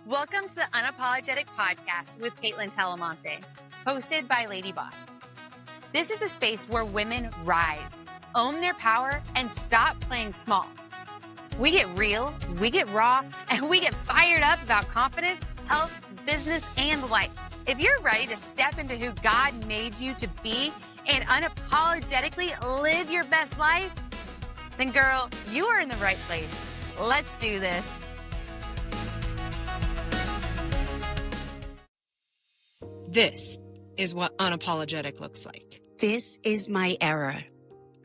Welcome to the Unapologetic Podcast with Kaitlyn Talamante, hosted by LadyBoss. This is the space where women rise, own their power, and stop playing small. We get real, we get raw, and we get fired up about confidence, health, business, and life. If you're ready to step into who God made you to be and unapologetically live your best life, then girl, you are in the right place. Let's do this. This is what unapologetic looks like. This is my era.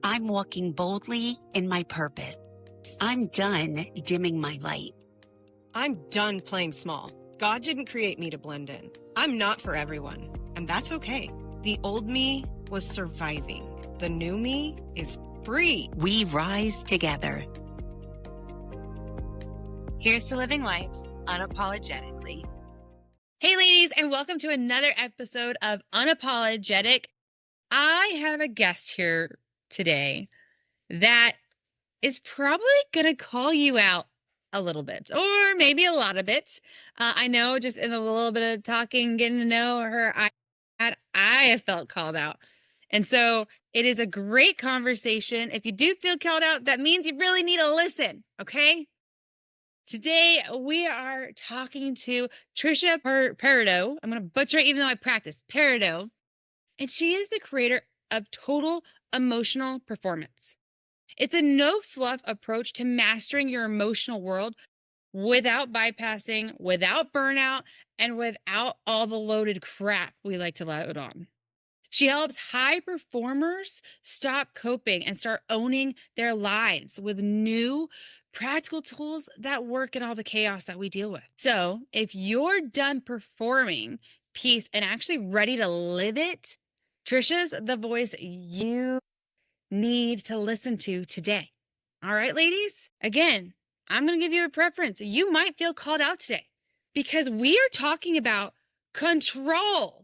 I'm walking boldly in my purpose. I'm done dimming my light. I'm done playing small. God didn't create me to blend in. I'm not for everyone, and that's okay. The old me was surviving. The new me is free. We rise together. Here's to living life unapologetically. Hey ladies, and welcome to another episode of Unapologetic. I have a guest here today that is probably going to call you out a little bit, or maybe a lot of bits. I know just in a little bit of talking, getting to know her, I have felt called out. And so it is a great conversation. If you do feel called out, that means you really need to listen, okay? Today, we are talking to Trisha Parido. I'm going to butcher it even though I practice. Parido. And she is the creator of Total Emotional Performance. It's a no-fluff approach to mastering your emotional world without bypassing, without burnout, and without all the loaded crap we like to load on. She helps high performers stop coping and start owning their lives with new practical tools that work in all the chaos that we deal with. So if you're done performing peace and actually ready to live it, Trisha's the voice you need to listen to today. All right, ladies? Again, I'm going to give you a preference. You might feel called out today because we are talking about control.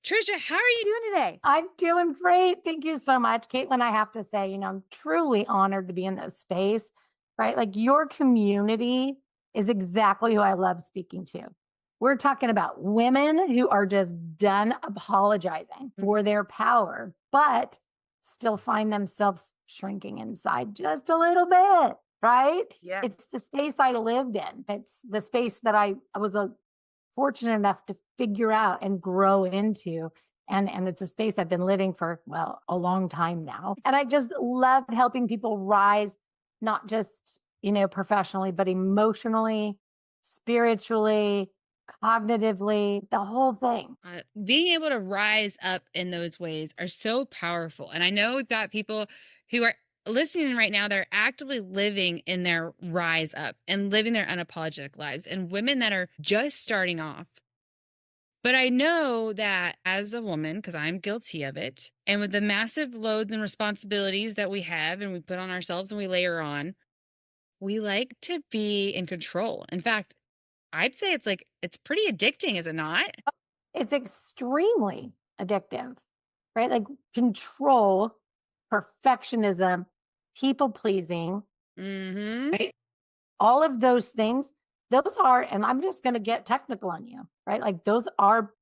Trisha, how are you doing today? I'm doing great. Thank you so much. Kaitlyn, I have to say, I'm truly honored to be in this space, right? Like your community is exactly who I love speaking to. We're talking about women who are just done apologizing for their power, but still find themselves shrinking inside just a little bit, right? Yeah. It's the space I lived in. It's the space that I was fortunate enough to figure out and grow into. And it's a space I've been living for, well, a long time now. And I just love helping people rise, not just, professionally, but emotionally, spiritually, cognitively, the whole thing. Being able to rise up in those ways are so powerful. And I know we've got people who are listening right now, they're actively living in their rise up and living their unapologetic lives, and women that are just starting off. But I know that as a woman, because I'm guilty of it, and with the massive loads and responsibilities that we have and we put on ourselves and we layer on, we like to be in control. In fact, I'd say it's pretty addicting, is it not? It's extremely addictive, right? Like control, perfectionism, people pleasing, right? All of those things, those are, and I'm just going to get technical on you, right? Like those are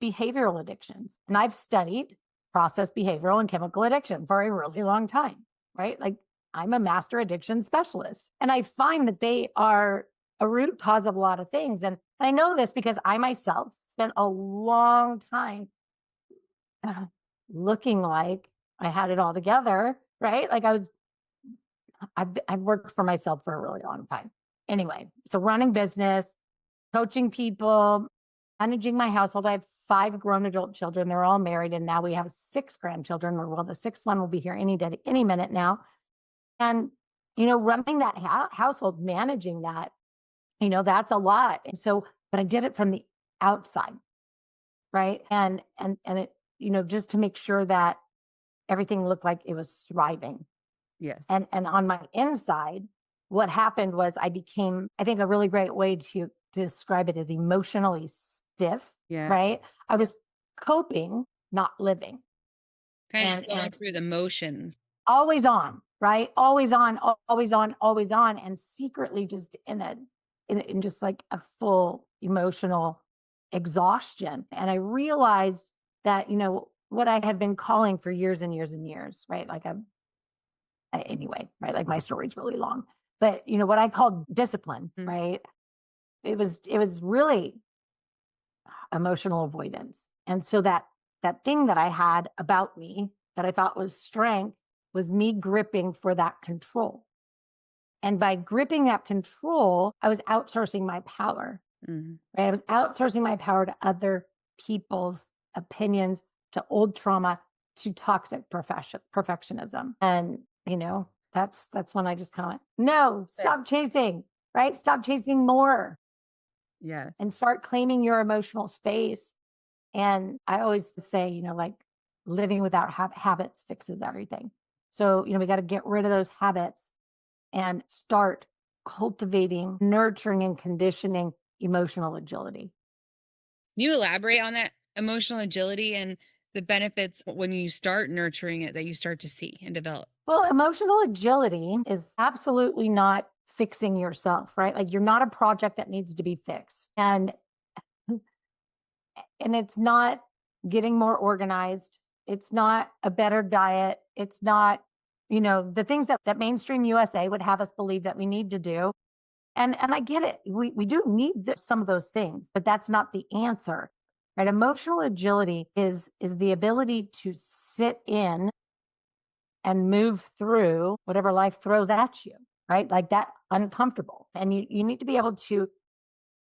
behavioral addictions. And I've studied process behavioral and chemical addiction for a really long time, right? Like I'm a master addiction specialist. And I find that they are a root cause of a lot of things. And I know this because I myself spent a long time looking like I had it all together, right? Like I've worked for myself for a really long time. Anyway, so running business, coaching people, managing my household. I have 5 grown adult children. They're all married. And now we have 6 grandchildren. Well, the 6th one will be here any day, any minute now. And, running that household, managing that, that's a lot. And so, but I did it from the outside, right? And it, just to make sure that everything looked like it was thriving. Yes. And on my inside, what happened was I became, I think a really great way to describe it is emotionally stiff, right? I was coping, not living. Kind of going through the motions. Always on, right? Always on, always on, always on. And secretly just in a in just like a full emotional exhaustion. And I realized that, what I had been calling for years and years and years, right? Like anyway, right? Like my story's really long, but what I called discipline, right? It was really emotional avoidance. And so that thing that I had about me that I thought was strength was me gripping for that control. And by gripping that control, I was outsourcing my power. Right? I was outsourcing my power to other people's opinions, to old trauma, to toxic perfectionism. And, that's when I just kind of went, no, stop chasing, right? Stop chasing more. Yes. And start claiming your emotional space. And I always say, like living without habits fixes everything. So, we got to get rid of those habits and start cultivating, nurturing, and conditioning emotional agility. Can you elaborate on that emotional agility and the benefits when you start nurturing it that you start to see and develop? Well, emotional agility is absolutely not fixing yourself, right? Like you're not a project that needs to be fixed. And it's not getting more organized. It's not a better diet. It's not, the things that mainstream USA would have us believe that we need to do. And I get it. We do need some of those things, but that's not the answer. Right? Emotional agility is the ability to sit in and move through whatever life throws at you, right? Like that uncomfortable. And you need to be able to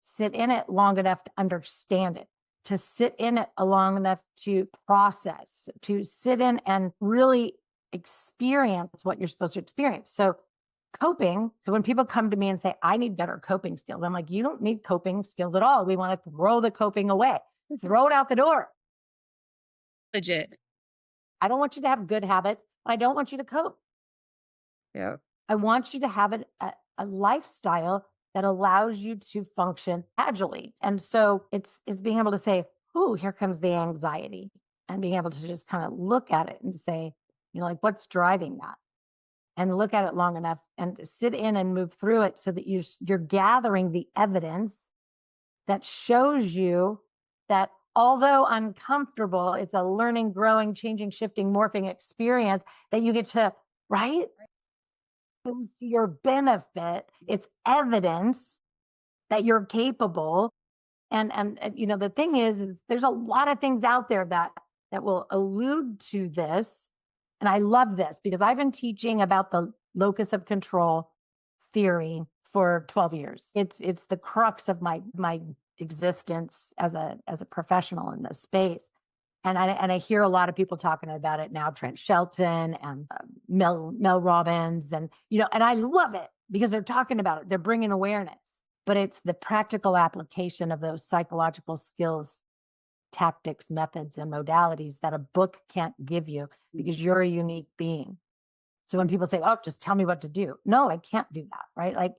sit in it long enough to understand it, to sit in it long enough to process, to sit in and really experience what you're supposed to experience. So coping. So when people come to me and say, I need better coping skills, I'm like, you don't need coping skills at all. We want to throw the coping away, throw it out the door. Legit. I don't want you to have good habits. I don't want you to cope. Yeah. I want you to have a lifestyle that allows you to function agilely. And so it's being able to say, oh, here comes the anxiety, and being able to just kind of look at it and say, like what's driving that? And look at it long enough and sit in and move through it so that you're gathering the evidence that shows you that although uncomfortable, it's a learning, growing, changing, shifting, morphing experience that you get to, right? To your benefit. It's evidence that you're capable. And the thing is there's a lot of things out there that will allude to this. And I love this because I've been teaching about the locus of control theory for 12 years. It's the crux of my existence as a professional in this space. And I hear a lot of people talking about it now, Trent Shelton and Mel Robbins, and and I love it because they're talking about it. They're bringing awareness, but it's the practical application of those psychological skills, tactics, methods, and modalities that a book can't give you because you're a unique being. So when people say, "Oh, just tell me what to do," no, I can't do that, right? Like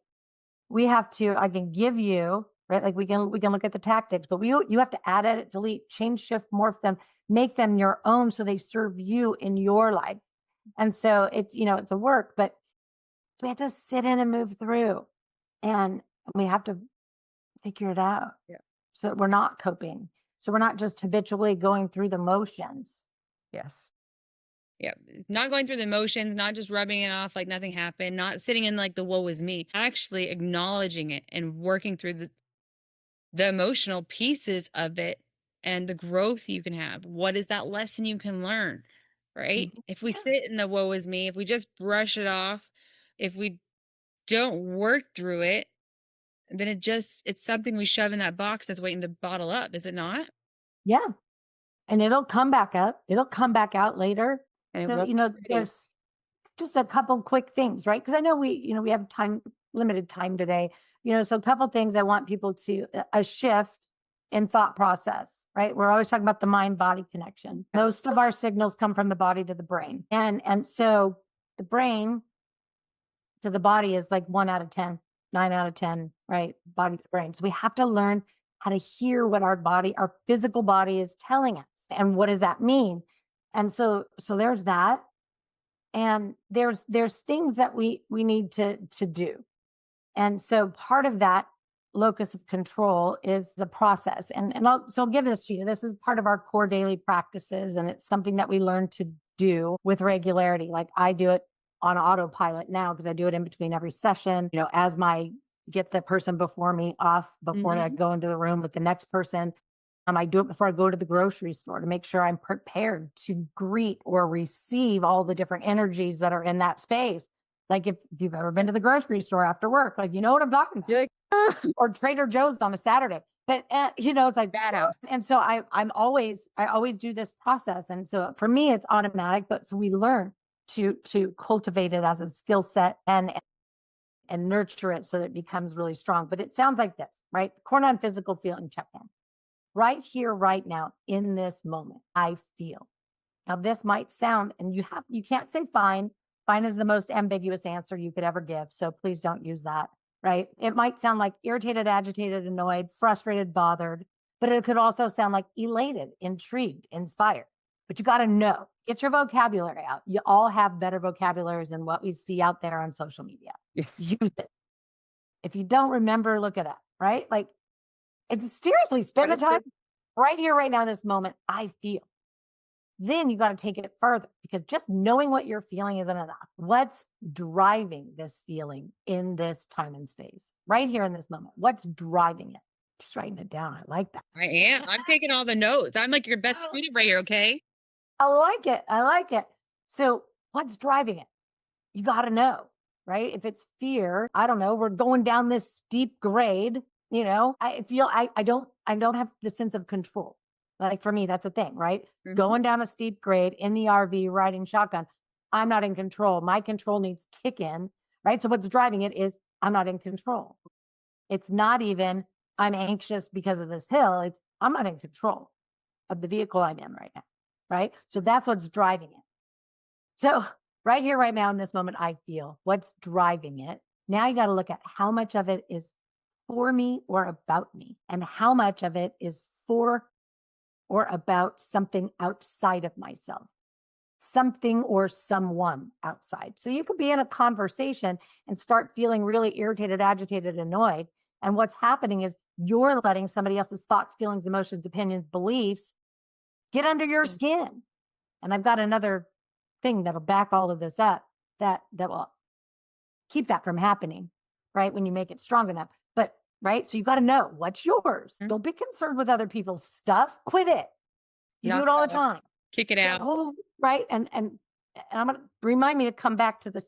I can give you, right? Like we can look at the tactics, but you have to add, edit, delete, change, shift, morph them, make them your own so they serve you in your life. And so it's a work, but we have to sit in and move through, and we have to figure it out. Yeah. So that we're not coping. So we're not just habitually going through the motions. Yes. Yeah. Not going through the motions, not just rubbing it off like nothing happened, not sitting in like the woe is me, actually acknowledging it and working through the emotional pieces of it and the growth you can have. What is that lesson you can learn? Right? If we sit in the woe is me, if we just brush it off, if we don't work through it, then it's something we shove in that box that's waiting to bottle up, is it not? Yeah. And it'll come back up. It'll come back out later. And So, there's just a couple quick things, right? Because I know we have limited time today. So a couple things I want people to a shift in thought process, right? We're always talking about the mind body connection. Most of our signals come from the body to the brain. And so the brain to the body is like 1 out of 10, 9 out of 10, right? Body to brain. So we have to learn how to hear what our physical body is telling us. And what does that mean? And so there's that. And there's things that we need to do. And so part of that locus of control is the process. So I'll give this to you. This is part of our core daily practices, and it's something that we learn to do with regularity. Like I do it on autopilot now because I do it in between every session, as get the person before me off before I go into the room with the next person. I do it before I go to the grocery store to make sure I'm prepared to greet or receive all the different energies that are in that space. Like if you've ever been to the grocery store after work, like, you know what I'm talking about. You're like, or Trader Joe's on a Saturday. But, it's like that out. And so I always do this process. And so for me, it's automatic, but so we learn to cultivate it as a skill set and nurture it so that it becomes really strong. But it sounds like this, right? Core non-physical feeling check-in. Right here, right now, in this moment, I feel. Now, this might sound, and you can't say fine. Fine is the most ambiguous answer you could ever give. So please don't use that, right? It might sound like irritated, agitated, annoyed, frustrated, bothered, but it could also sound like elated, intrigued, inspired. But you got to know, get your vocabulary out. You all have better vocabularies than what we see out there on social media. Yes. Use it. If you don't remember, look it up, right? Like, it's seriously spend the time right here, right now, in this moment. I feel. Then you got to take it further because just knowing what you're feeling isn't enough. What's driving this feeling in this time and space right here in this moment? What's driving it? Just writing it down. I like that. I am. I'm taking all the notes. I'm like your best student right here. Okay. I like it. I like it. So what's driving it? You got to know, right? If it's fear, I don't know. We're going down this steep grade. I feel I don't have the sense of control. Like for me, that's a thing, right? Going down a steep grade in the RV, riding shotgun. I'm not in control. My control needs to kick in, right? So what's driving it is I'm not in control. It's not even I'm anxious because of this hill. It's I'm not in control of the vehicle I'm in right now, right? So that's what's driving it. So right here, right now in this moment, I feel what's driving it. Now you got to look at how much of it is for me or about me, and how much of it is for or about something outside of myself, something or someone outside. So you could be in a conversation and start feeling really irritated, agitated, annoyed. And what's happening is you're letting somebody else's thoughts, feelings, emotions, opinions, beliefs get under your skin. And I've got another thing that'll back all of this up that will keep that from happening, right? When you make it strong enough. But right. So you got to know what's yours. Don't be concerned with other people's stuff. Quit it. You do it all the time. Kick it out. Right. And I'm going to remind me to come back to this,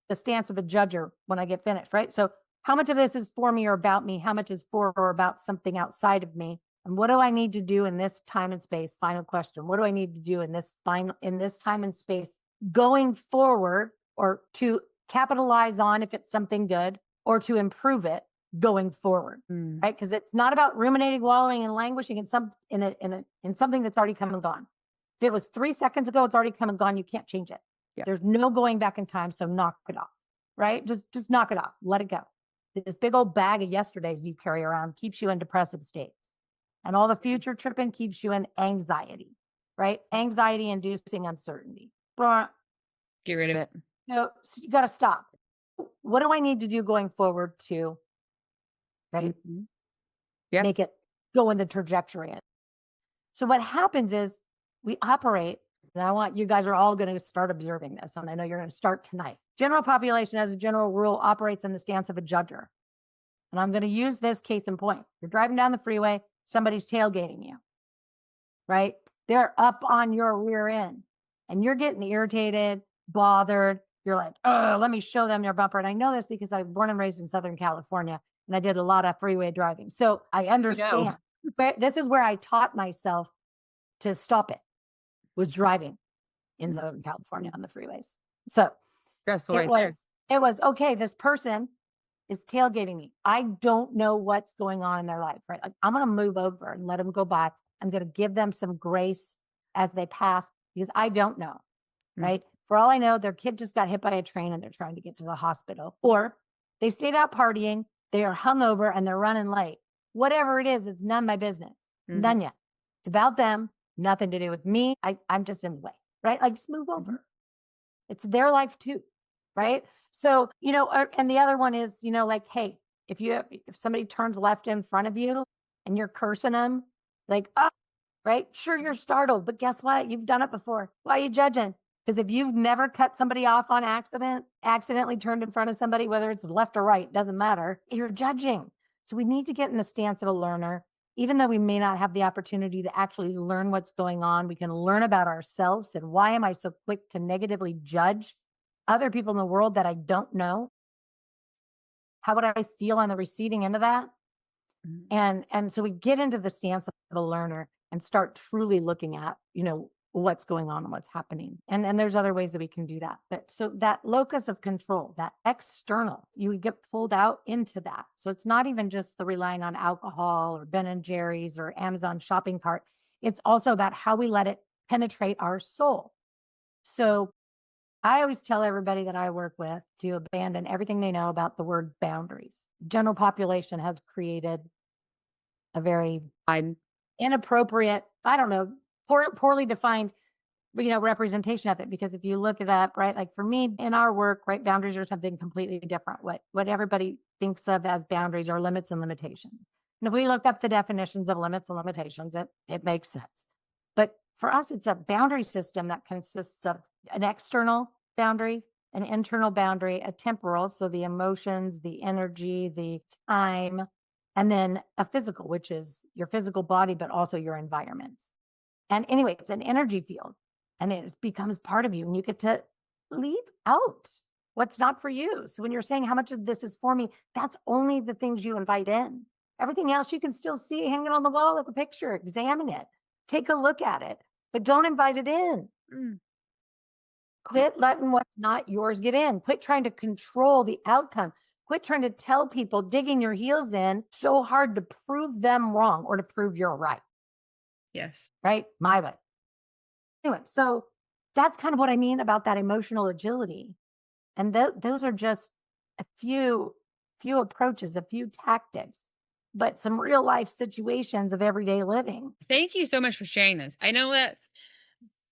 the stance of a judger when I get finished. Right. So how much of this is for me or about me? How much is for or about something outside of me? And what do I need to do in this time and space? Final question. What do I need to do in this time and space going forward, or to capitalize on if it's something good, or to improve it going forward, right? Because it's not about ruminating, wallowing, and languishing in something that's already come and gone. If it was 3 seconds ago, it's already come and gone. You can't change it. Yeah. There's no going back in time. So knock it off, right? Just knock it off. Let it go. This big old bag of yesterdays you carry around keeps you in depressive states, and all the future tripping keeps you in anxiety, right? Anxiety inducing uncertainty. Get rid of it. So you got to stop. What do I need to do going forward to make it go in the trajectory? So what happens is we operate, and I want you guys are all going to start observing this, and I know you're going to start tonight. General population, as a general rule, operates in the stance of a judger. And I'm going to use this case in point. You're driving down the freeway, somebody's tailgating you, right? They're up on your rear end, and you're getting irritated, bothered. You're like, oh, let me show them their bumper. And I know this because I was born and raised in Southern California, and I did a lot of freeway driving. So I understand. But this is where I taught myself to stop it, was driving in Southern California on the freeways. So it was okay. This person is tailgating me. I don't know what's going on in their life, right? Like, I'm going to move over and let them go by. I'm going to give them some grace as they pass because I don't know, right? For all I know, their kid just got hit by a train and they're trying to get to the hospital, or they stayed out partying, they are hungover and they're running late. Whatever it is, it's none of my business. None yet. It's about them, nothing to do with me. I'm just in the way, right? Like, just move over. It's their life too, right? So, and the other one is, like, hey, if somebody turns left in front of you and you're cursing them, like, oh, right? Sure, you're startled, but guess what? You've done it before. Why are you judging? Because if you've never cut somebody off on accident, accidentally turned in front of somebody, whether it's left or right, doesn't matter, you're judging. So we need to get in the stance of a learner. Even though we may not have the opportunity to actually learn what's going on, we can learn about ourselves and why am I so quick to negatively judge other people in the world that I don't know? How would I feel on the receiving end of that? And so we get into the stance of a learner and start truly looking at, what's going on and what's happening. And there's other ways that we can do that. But so that locus of control, that external, you get pulled out into that. So it's not even just the relying on alcohol or Ben and Jerry's or Amazon shopping cart. It's also about how we let it penetrate our soul. So I always tell everybody that I work with to abandon everything they know about the word boundaries. The general population has created a very inappropriate, I don't know, poorly defined, representation of it. Because if you look it up, right, like for me in our work, right, boundaries are something completely different. What everybody thinks of as boundaries are limits and limitations. And if we look up the definitions of limits and limitations, it makes sense. But for us, it's a boundary system that consists of an external boundary, an internal boundary, a temporal, so the emotions, the energy, the time, and then a physical, which is your physical body, but also your environments. And anyway, it's an energy field and it becomes part of you and you get to leave out what's not for you. So when you're saying how much of this is for me, that's only the things you invite in. Everything else you can still see hanging on the wall like a picture. Examine it, take a look at it, but don't invite it in. Quit letting what's not yours get in. Quit trying to control the outcome. Quit trying to tell people, digging your heels in so hard to prove them wrong or to prove you're right. Yes. Right? My way. Anyway, so that's kind of what I mean about that emotional agility. And those are just a few approaches, a few tactics, but some real life situations of everyday living. Thank you so much for sharing this. I know that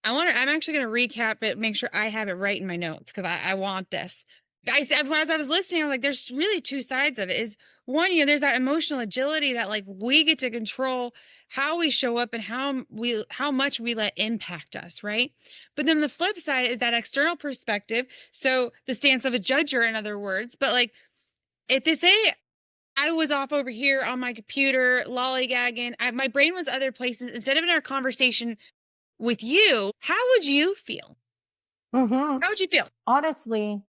I'm actually going to recap it, make sure I have it right in my notes because I want this. I said, as I was listening, I was like, there's really two sides of it. Is one, there's that emotional agility that like we get to control how we show up and how much we let impact us, right? But then the flip side is that external perspective. So the stance of a judger, in other words. But like, if they say I was off over here on my computer lollygagging, my brain was other places instead of in our conversation with you, how would you feel? Mm-hmm. How would you feel? Honestly,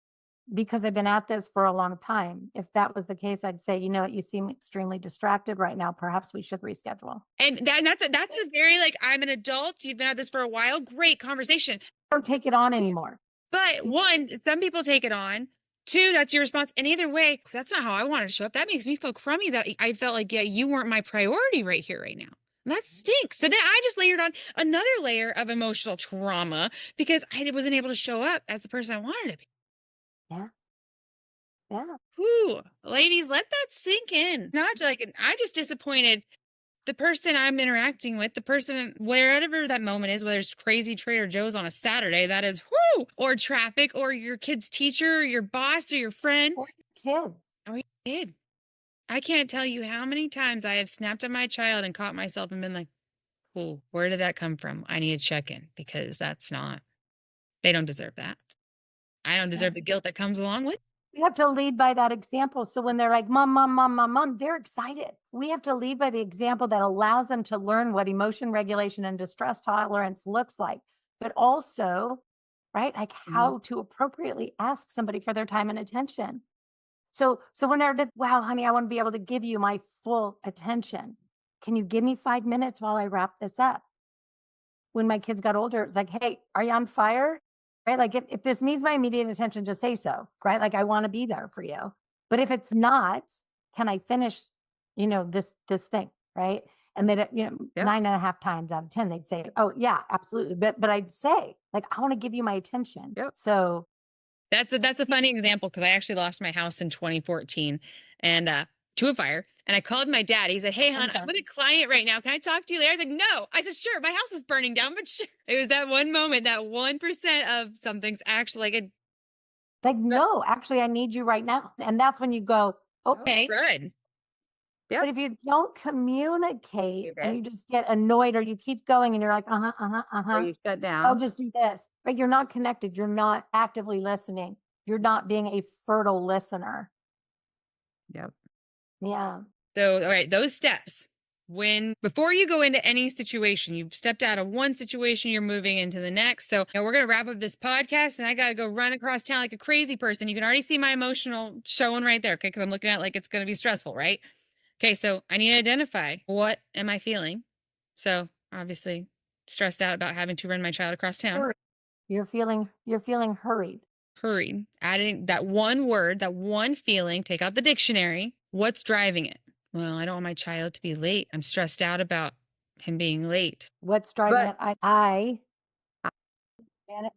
because I've been at this for a long time, if that was the case, I'd say, you seem extremely distracted right now. Perhaps we should reschedule. And that's a very like, I'm an adult. You've been at this for a while. Great conversation. Don't take it on anymore. But one, some people take it on. Two, that's your response. And either way, that's not how I wanted to show up. That makes me feel crummy that I felt like, you weren't my priority right here, right now. And that stinks. So then I just layered on another layer of emotional trauma because I wasn't able to show up as the person I wanted to be. Yeah. Yeah. Whew. Ladies, let that sink in. Not like, I just disappointed the person I'm interacting with, the person, wherever that moment is, whether it's crazy Trader Joe's on a Saturday, that is, whoo, or traffic, or your kid's teacher, or your boss, or your friend. Or your kid. Or your kid. I can't tell you how many times I have snapped at my child and caught myself and been like, oh, where did that come from? I need to check in because they don't deserve that. I don't deserve the guilt that comes along with it. We have to lead by that example. So when they're like, mom, mom, mom, mom, mom, they're excited. We have to lead by the example that allows them to learn what emotion regulation and distress tolerance looks like, but also, right, like how to appropriately ask somebody for their time and attention. So when they're, wow, honey, I want to be able to give you my full attention. Can you give me 5 minutes while I wrap this up? When my kids got older, it was like, hey, are you on fire? Right? Like if this needs my immediate attention, just say so, right? Like I want to be there for you. But if it's not, can I finish, this thing, right? And they, 9.5 times out of 10, they'd say, oh yeah, absolutely. But I'd say like, I want to give you my attention. Yep. So that's a funny example because I actually lost my house in 2014 and to a fire. And I called my dad. He said, hey, hon, I'm with a client right now. Can I talk to you later? I was like, no. I said, sure. My house is burning down, but sure. It was that one moment, that 1% of something's actually like no, actually, I need you right now. And that's when you go, Okay. Good. Yep. But if you don't communicate Keep and it. you just get annoyed or you keep going and you're like, Or you shut I'll down. just do this. But you're not connected. You're not actively listening. You're not being a fertile listener. Yep. Yeah. So, all right, those steps. Before you go into any situation, you've stepped out of one situation, you're moving into the next. So, we're going to wrap up this podcast and I got to go run across town like a crazy person. You can already see my emotional showing right there. Okay. Cause I'm looking at it like it's going to be stressful, right? Okay. So I need to identify what am I feeling? So obviously stressed out about having to run my child across town. You're feeling hurried. Hurried. Adding that one word, that one feeling, take out the dictionary. What's driving it? Well, I don't want my child to be late. I'm stressed out about him being late. What's driving But- it?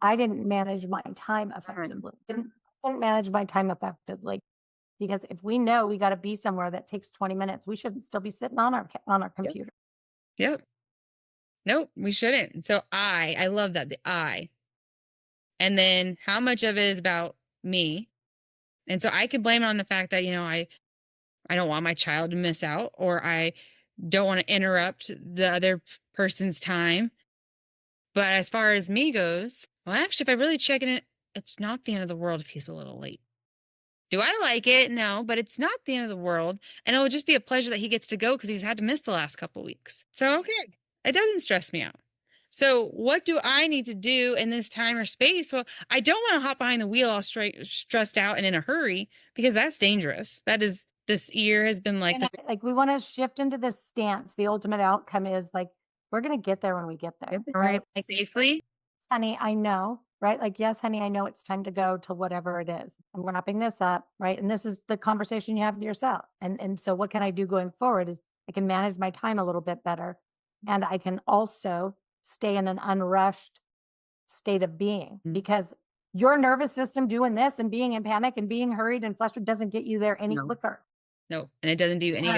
I didn't manage my time effectively. Didn't manage my time effectively because if we know we got to be somewhere that takes 20 minutes, we shouldn't still be sitting on our computer. Yep. Nope, we shouldn't. So I love that, the I. And then how much of it is about me? And so I can blame it on the fact that, I don't want my child to miss out, or I don't want to interrupt the other person's time. But as far as me goes, well, actually, if I really check in it, it's not the end of the world if he's a little late. Do I like it? No, but it's not the end of the world. And it would just be a pleasure that he gets to go because he's had to miss the last couple weeks. So, okay, it doesn't stress me out. So, what do I need to do in this time or space? Well, I don't want to hop behind the wheel all stressed out and in a hurry because that's dangerous. This year has been like, like we want to shift into this stance. The ultimate outcome is like, we're going to get there when we get there. Right. Like, safely. honey, I know, right? Like, yes, honey, I know it's time to go to whatever it is. I'm wrapping this up, right? And this is the conversation you have with yourself. And so what can I do going forward is I can manage my time a little bit better. And I can also stay in an unrushed state of being because your nervous system doing this and being in panic and being hurried and flustered doesn't get you there any quicker. No, and it doesn't do any.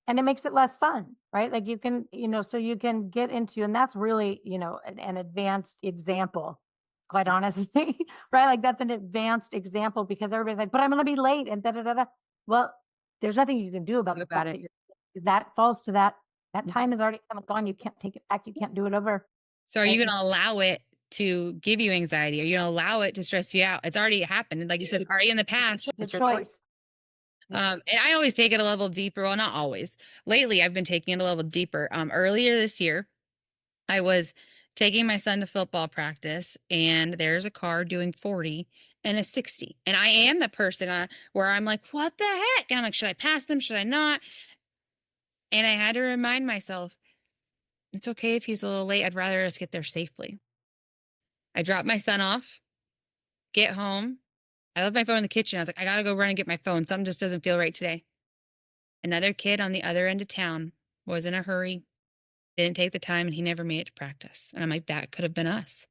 And it makes it less fun, right? Like you can, so you can get into, and that's really, an advanced example, quite honestly, right? Like that's an advanced example because everybody's like, but I'm going to be late and da da da da. Well, there's nothing you can do about it. Because that falls to that time is already come and gone. You can't take it back. You can't do it over. So are you going to allow it to give you anxiety? Are you going to allow it to stress you out? It's already happened. Like you said, already in the past. It's a choice. And I always take it a level deeper. Well, not always. Lately, I've been taking it a level deeper. Earlier this year, I was taking my son to football practice, and there's a car doing 40 and a 60. And I am the person where I'm like, what the heck? And I'm like, should I pass them? Should I not? And I had to remind myself, it's okay if he's a little late. I'd rather just get there safely. I dropped my son off, get home. I left my phone in the kitchen. I was like, I got to go run and get my phone. Something just doesn't feel right today. Another kid on the other end of town was in a hurry, didn't take the time, and he never made it to practice. And I'm like, that could have been us.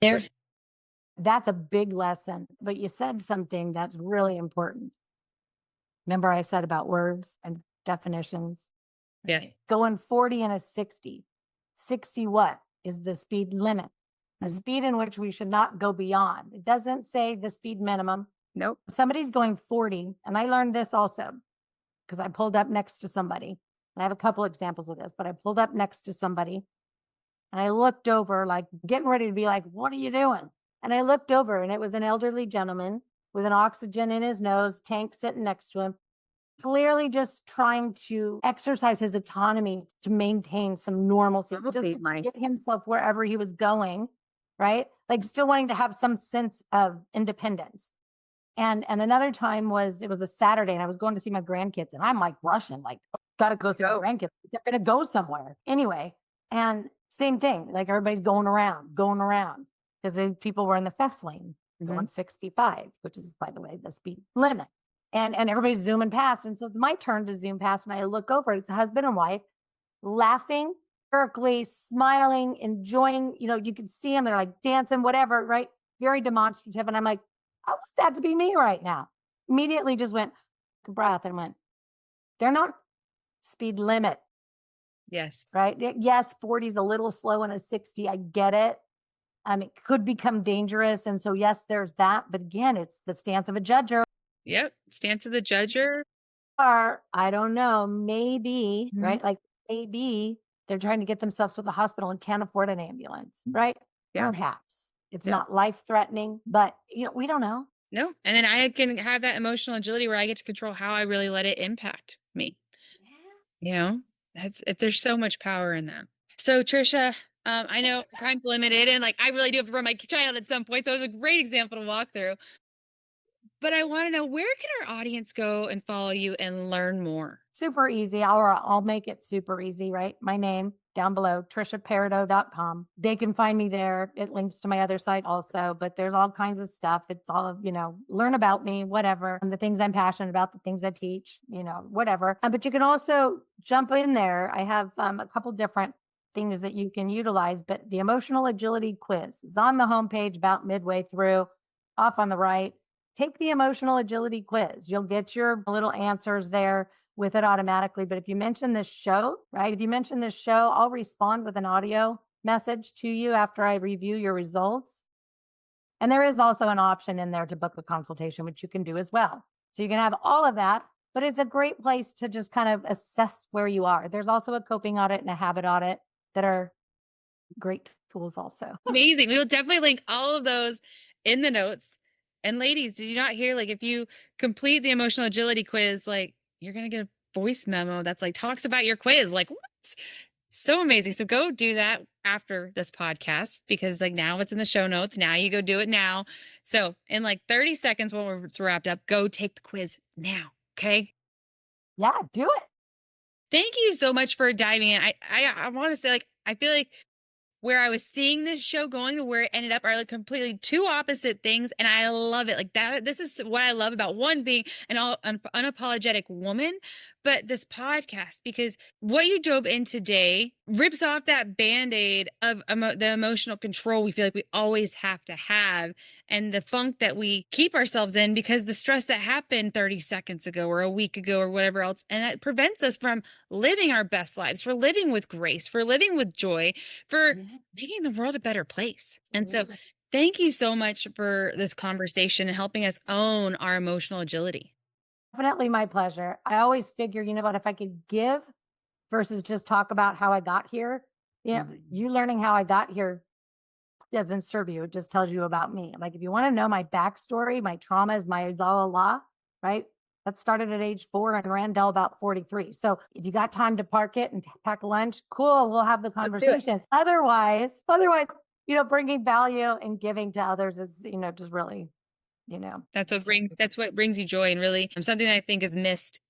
That's a big lesson, but you said something that's really important. Remember I said about words and definitions? Yeah. Going 40 and a 60. 60 what is the speed limit? A speed in which we should not go beyond. It doesn't say the speed minimum. Nope. Somebody's going 40, and I learned this also because I pulled up next to somebody. And I have a couple examples of this, but I pulled up next to somebody and I looked over, like getting ready to be like, what are you doing? And I looked over and it was an elderly gentleman with an oxygen in his nose, tank sitting next to him, clearly just trying to exercise his autonomy to maintain some normalcy, just to get himself wherever he was going, right? Like still wanting to have some sense of independence. And another time it was a Saturday and I was going to see my grandkids and I'm like rushing, like, gotta go see my grandkids. They're gonna go somewhere. Anyway, and same thing, like everybody's going around because people were in the fast lane going 65, which is, by the way, the speed limit. And everybody's zooming past. And so it's my turn to zoom past. And I look over, it's a husband and wife laughing, hysterically, smiling, enjoying, you can see them, they're like dancing, whatever, right? Very demonstrative. And I'm like, I want that to be me right now. Immediately just went, breath, and went, they're not speed limit. Yes. Right? Yes, 40 is a little slow and a 60. I get it. It could become dangerous. And so, yes, there's that. But again, it's the stance of a judger. Yep. Stance of the judger. Or I don't know, maybe, Mhm. right? Like maybe they're trying to get themselves to the hospital and can't afford an ambulance, right? Yeah. Perhaps it's Yeah. not life threatening, but we don't know. No. And then I can have that emotional agility where I get to control how I really let it impact me. You know, there's so much power in that. So Trisha, I know time's limited and like I really do have to run my child at some point. So it was a great example to walk through. But I want to know, where can our audience go and follow you and learn more? Super easy. I'll make it super easy, right? My name down below, trishaparido.com. They can find me there. It links to my other site also, but there's all kinds of stuff. It's all, learn about me, whatever, and the things I'm passionate about, the things I teach, whatever. But you can also jump in there. I have a couple different things that you can utilize, but the emotional agility quiz is on the homepage about midway through, off on the right. Take the emotional agility quiz. You'll get your little answers there with it automatically. But if you mention this show, right? If you mention this show, I'll respond with an audio message to you after I review your results. And there is also an option in there to book a consultation, which you can do as well. So you can have all of that, but it's a great place to just kind of assess where you are. There's also a coping audit and a habit audit that are great tools also. Amazing. We will definitely link all of those in the notes. And ladies, did you not hear, like, if you complete the emotional agility quiz, like, you're going to get a voice memo that's like talks about your quiz. Like, what? So amazing. So go do that after this podcast because like now it's in the show notes. Now you go do it now. So in like 30 seconds when it's wrapped up, go take the quiz now. Okay. Yeah, do it. Thank you so much for diving in. I want to say, like, I feel like where I was seeing this show going to where it ended up are like completely two opposite things. And I love it. Like that, this is what I love about one being an unapologetic woman, but this podcast, because what you dove in today rips off that band-aid of the emotional control we feel like we always have to have and the funk that we keep ourselves in because the stress that happened 30 seconds ago or a week ago or whatever else. And that prevents us from living our best lives, for living with grace, for living with joy, for making the world a better place. And so thank you so much for this conversation and helping us own our emotional agility. Definitely my pleasure. I always figure, if I could give versus just talk about how I got here, you learning how I got here doesn't serve you. It just tells you about me. Like if you want to know my backstory, my traumas, my la, right? That started at age 4 and ran till about 43. So if you got time to park it and pack lunch, cool, we'll have the conversation. Otherwise, bringing value and giving to others is, just really, That's what brings you joy. And really something that I think is missed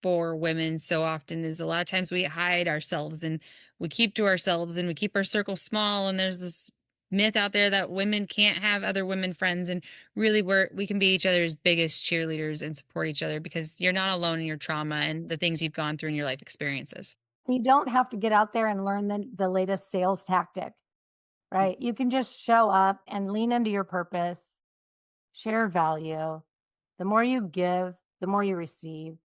for women so often is a lot of times we hide ourselves and we keep to ourselves and we keep our circle small. And there's this myth out there that women can't have other women friends. And really we can be each other's biggest cheerleaders and support each other because you're not alone in your trauma and the things you've gone through in your life experiences. You don't have to get out there and learn the latest sales tactic, right? You can just show up and lean into your purpose, share value. The more you give, the more you receive.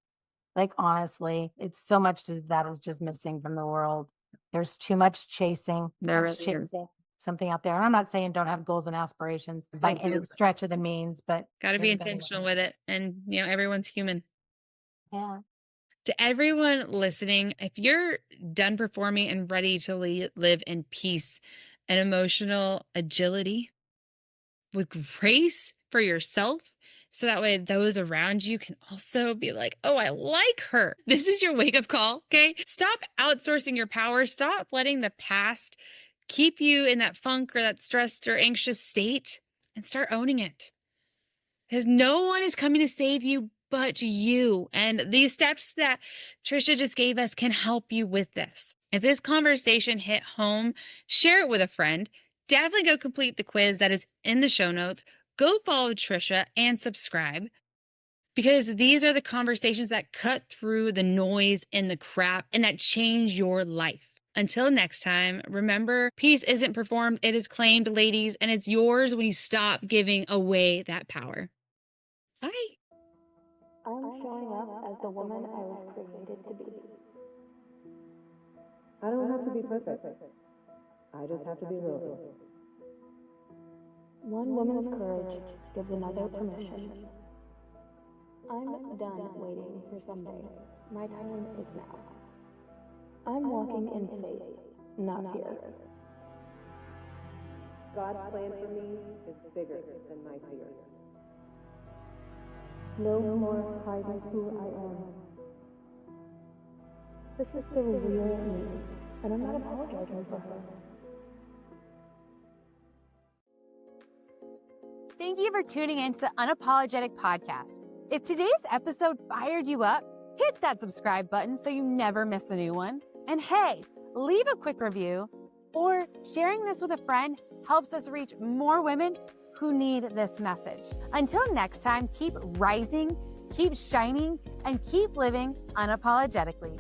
Like, honestly, it's so much that is just missing from the world. There's too much chasing. Chasing something out there. And I'm not saying don't have goals and aspirations by any stretch of the means, but got to be intentional with it. And, everyone's human. Yeah. To everyone listening, if you're done performing and ready to live in peace and emotional agility with grace for yourself, so that way those around you can also be like, oh, I like her. This is your wake up call. Okay. Stop outsourcing your power. Stop letting the past keep you in that funk or that stressed or anxious state and start owning it. Because no one is coming to save you but you. And these steps that Trisha just gave us can help you with this. If this conversation hit home, share it with a friend. Definitely go complete the quiz that is in the show notes. Go follow Trisha and subscribe because these are the conversations that cut through the noise and the crap and that change your life. Until next time, remember, peace isn't performed, it is claimed, ladies, and it's yours when you stop giving away that power. Bye. I'm showing up as the woman I was created to be. I don't have to be perfect. I just have to be real. One woman's courage gives another permission. I'm done waiting for someday. My time is now. I'm walking in faith, not fear. God's plan for me is bigger than my fear. No more hiding who I am. This is the real me, and I'm not apologizing for her. Thank you for tuning in to the Unapologetic Podcast. If today's episode fired you up, hit that subscribe button so you never miss a new one. And hey, leave a quick review, or sharing this with a friend helps us reach more women who need this message. Until next time, keep rising, keep shining, and keep living unapologetically.